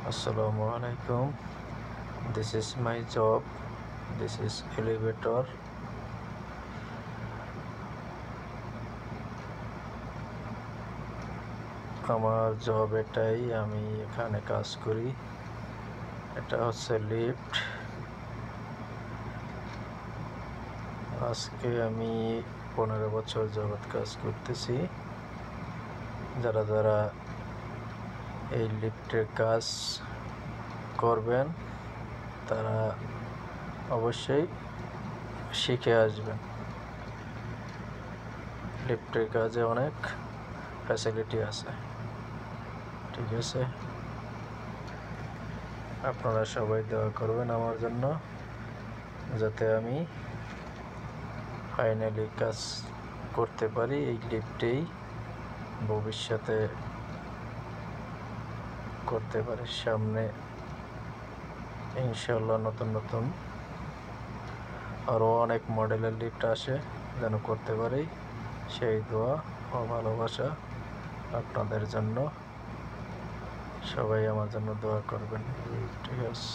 Assalamualaikum. This is my job. This is elevator. আমার job এটাই, আমি এখানে কাজ করি। এটা হচ্ছে লিফট। আজকে আমি 15 বছর যাবত কাজ করতেছি। যারা যারা এই লিফটের কাজ করবেন তারা অবশ্যই শিখে আসবেন। লিফটের কাজে অনেক ফ্যাসিলিটি আছে, ঠিক আছে? আপনারা সবাই দোয়া করবেন আমার জন্য, যাতে আমি ফাইনালি কাজ করতে পারি এই লিফটেই, ভবিষ্যতে করতে পারি। সামনে ইনশাল্লাহ নতুন নতুন আরও অনেক মডেলের লিফট আসে, যেন করতে পারি। সেই দোয়া ও ভালোবাসা আপনাদের জন্য। সবাই আমার জন্য দোয়া করবেন, ঠিক আছে?